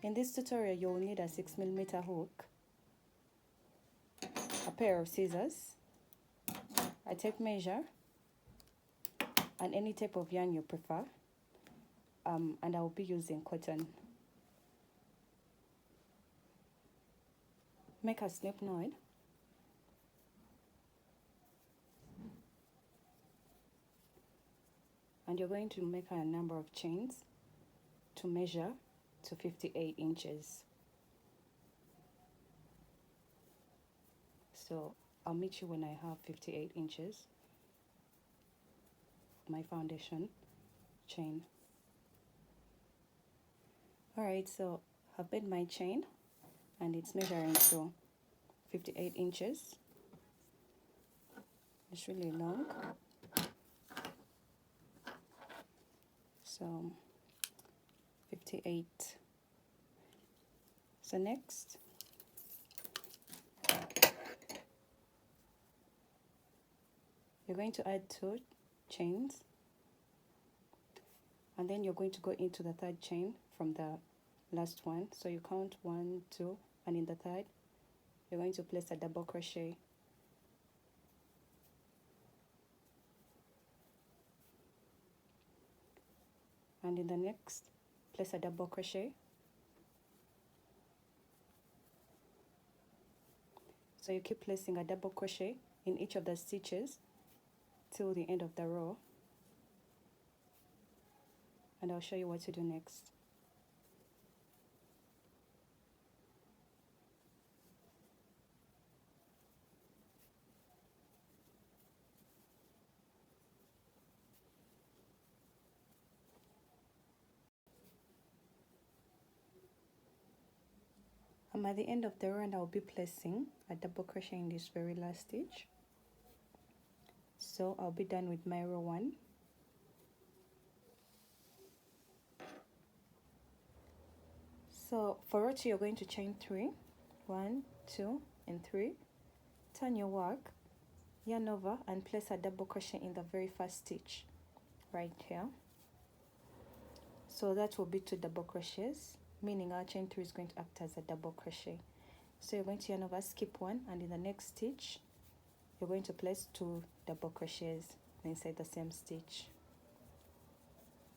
In this tutorial, you will need a 6mm hook, a pair of scissors, a tape measure, and any type of yarn you prefer, and I will be using cotton. Make a slip knot, and you're going to make a number of chains to measure to 58 inches. So I'll meet you when I have 58 inches my foundation chain. Alright, so I've made my chain and it's measuring to 58 inches. It's really long. So 58. So next, you're going to add 2 chains, and then you're going to go into the 3rd chain from the last one. So you count 1, 2, and in the 3rd you're going to place a double crochet. And in the next, place a double crochet. So you keep placing a double crochet in each of the stitches till the end of the row, and I'll show you what to do next. At the end of the row, I'll be placing a double crochet in this very last stitch. So I'll be done with my row 1. So for row 2, you're going to chain 3. 1, 2, and 3. Turn your work, yarn over, and place a double crochet in the very first stitch right here. So that will be 2 double crochets, meaning our chain 3 is going to act as a double crochet. So you're going to yarn over, skip 1, and in the next stitch you're going to place 2 double crochets inside the same stitch,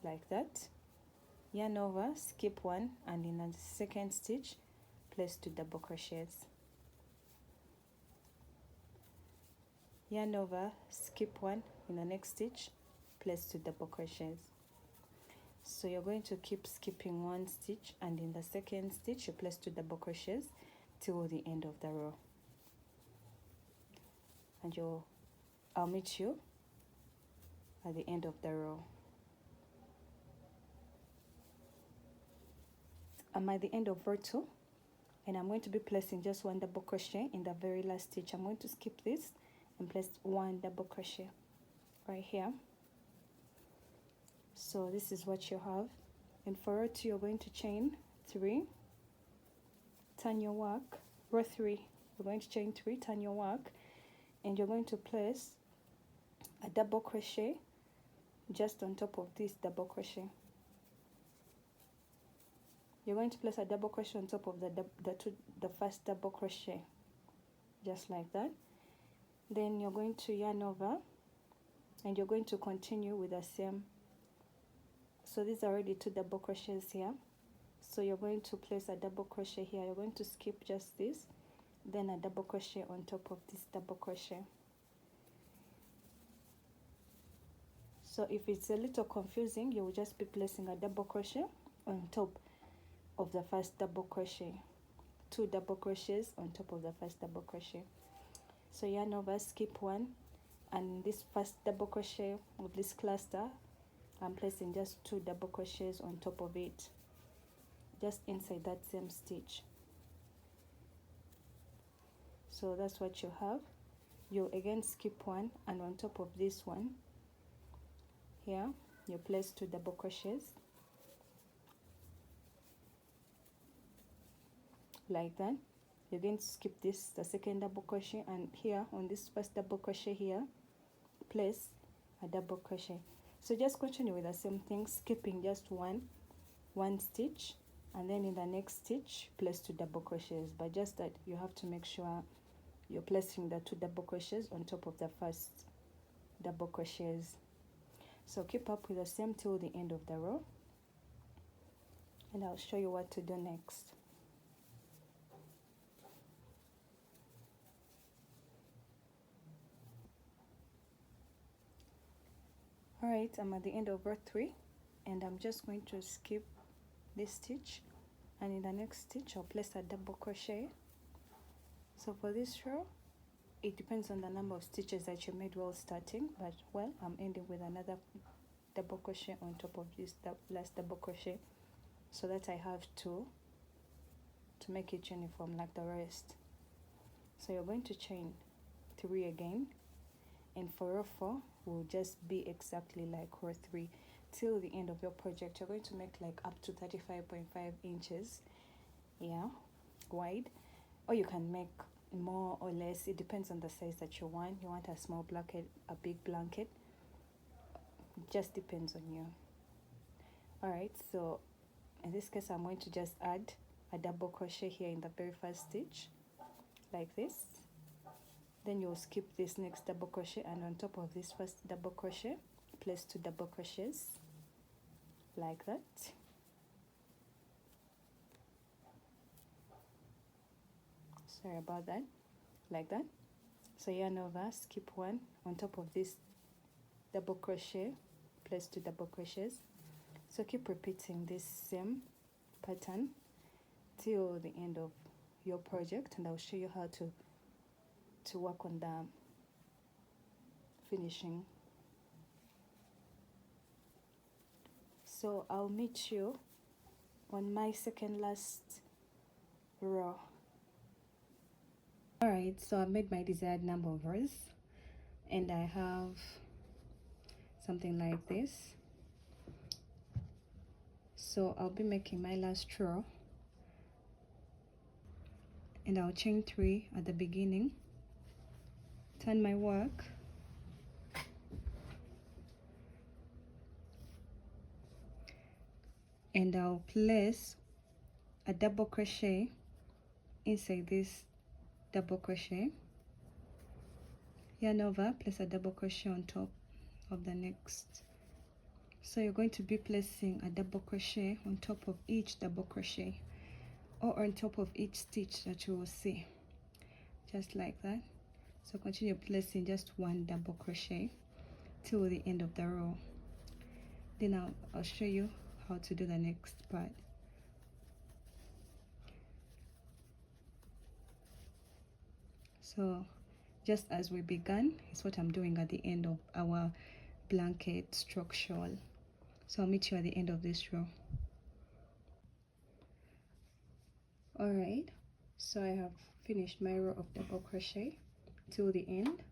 like that. Yarn over, skip 1, and in the second stitch place 2 double crochets. Yarn over, skip 1, in the next stitch place 2 double crochets. So you're going to keep skipping 1 stitch, and in the second stitch you place 2 double crochets till the end of the row, and I'll meet you at the end of the row. I'm at the end of row 2, and I'm going to be placing just 1 double crochet in the very last stitch. I'm going to skip this and place 1 double crochet right here. So this is what you have. And for row 2, you're going to chain 3, turn your work. Row 3, you're going to chain 3, turn your work, and you're going to place a double crochet just on top of this double crochet. You're going to place a double crochet on top of the first double crochet, just like that. Then you're going to yarn over, and you're going to continue with the same. So these are already 2 double crochets here. So you're going to place a double crochet here. You're going to skip just this, then a double crochet on top of this double crochet. So if it's a little confusing, you will just be placing a double crochet on top of the first double crochet. 2 double crochets on top of the first double crochet. So yarn over, skip 1, and this first double crochet of this cluster, I'm placing just 2 double crochets on top of it, just inside that same stitch. So that's what you have. You again skip 1, and on top of this one here you place 2 double crochets, like that. You're going to skip this, the second double crochet, and here on this first double crochet here place a double crochet. So just continue with the same thing, skipping just one stitch, and then in the next stitch place 2 double crochets, but just that you have to make sure you're placing the 2 double crochets on top of the first double crochets. So keep up with the same till the end of the row, and I'll show you what to do next. Alright, I'm at the end of row 3, and I'm just going to skip this stitch, and in the next stitch I'll place a double crochet. So for this row, it depends on the number of stitches that you made while starting, but well, I'm ending with another double crochet on top of this last double crochet, so that I have 2 to make it uniform like the rest. So you're going to chain 3 again, and for row 4 will just be exactly like row 3 till the end of your project. You're going to make like up to 35.5 inches, yeah, wide, or you can make more or less. It depends on the size that you want. You want a small blanket, a big blanket, it just depends on you. Alright, so in this case I'm going to just add a double crochet here in the very first stitch like this. Then you'll skip this next double crochet, and on top of this first double crochet place 2 double crochets like that. Sorry about that, like that. So yarn over, skip 1, on top of this double crochet place 2 double crochets. So keep repeating this same pattern till the end of your project, and I'll show you how to work on the finishing. So I'll meet you on my second last row. Alright, so I've made my desired number of rows, and I have something like this. So I'll be making my last row, and I'll chain 3 at the beginning, turn my work, and I'll place a double crochet inside this double crochet, yarn over, place a double crochet on top of the next. So you're going to be placing a double crochet on top of each double crochet, or on top of each stitch that you will see, just like that. So continue placing just 1 double crochet till the end of the row. Then I'll show you how to do the next part. So just as we began is what I'm doing at the end of our blanket stroke shawl. So I'll meet you at the end of this row. Alright, so I have finished my row of double crochet till the end,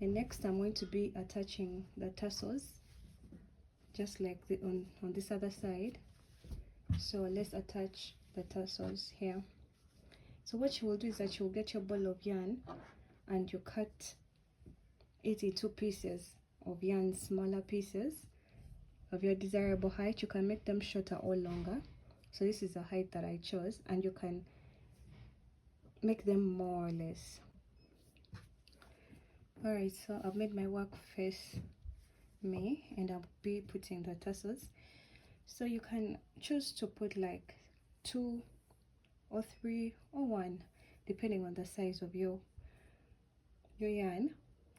and next I'm going to be attaching the tassels just like on this other side. So let's attach the tassels here. So what you will do is that you will get your ball of yarn, and you cut it into pieces of yarn, smaller pieces of your desirable height. You can make them shorter or longer. So this is the height that I chose, and you can make them more or less. Alright, so I've made my work face me, and I'll be putting the tassels. So you can choose to put like 2 or 3 or 1 depending on the size of your yarn,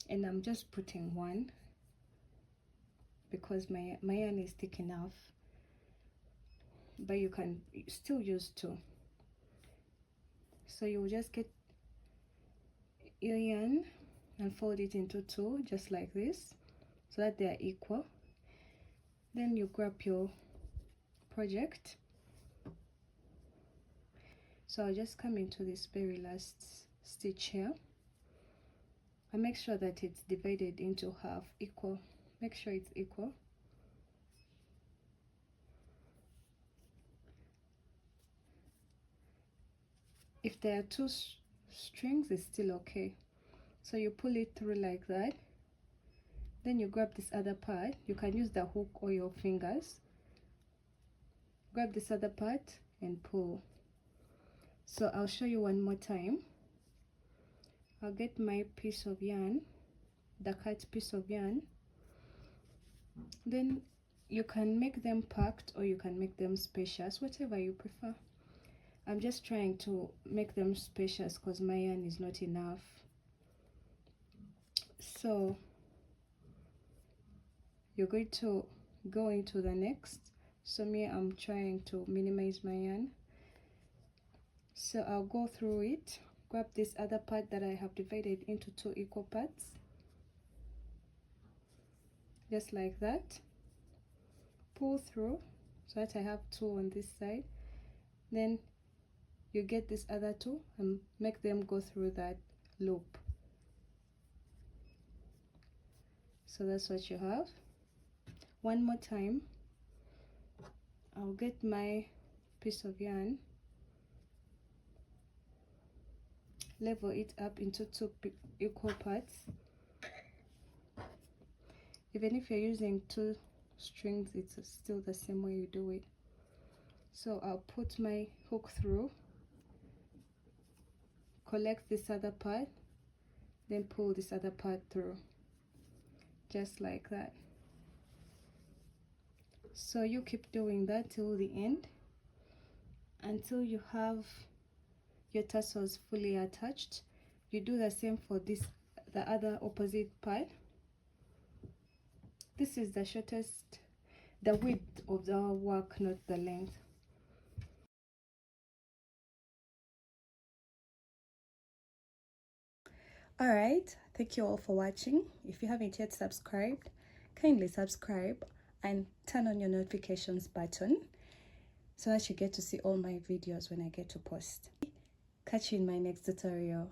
and I'm just putting 1 because my yarn is thick enough, but you can still use 2. So you will just get your yarn and fold it into 2 just like this, so that they are equal. Then you grab your project. So I'll just come into this very last stitch here and make sure that it's divided into half equal. Make sure it's equal. If there are 2 strings, it's still okay. So you pull it through like that. Then you grab this other part. You can use the hook or your fingers grab this other part and pull. So I'll show you one more time. I'll get my piece of yarn, the cut piece of yarn. Then you can make them packed or you can make them spacious, whatever you prefer. I'm just trying to make them spacious because my yarn is not enough. So you're going to go into the next. So me, I'm trying to minimize my yarn. So I'll go through it, grab this other part that I have divided into 2 equal parts, just like that, pull through so that I have 2 on this side. Then you get this other 2 and make them go through that loop. So that's what you have. One more time, I'll get my piece of yarn, level it up into 2 equal parts. Even if you're using 2 strings, it's still the same way you do it. So I'll put my hook through, collect this other part, then pull this other part through, just like that. So you keep doing that till the end, until you have your tassels fully attached. You do the same for the other opposite part. This is the shortest, the width of the work, not the length. Alright, thank you all for watching. If you haven't yet subscribed, kindly subscribe and turn on your notifications button so that you get to see all my videos when I get to post. Catch you in my next tutorial.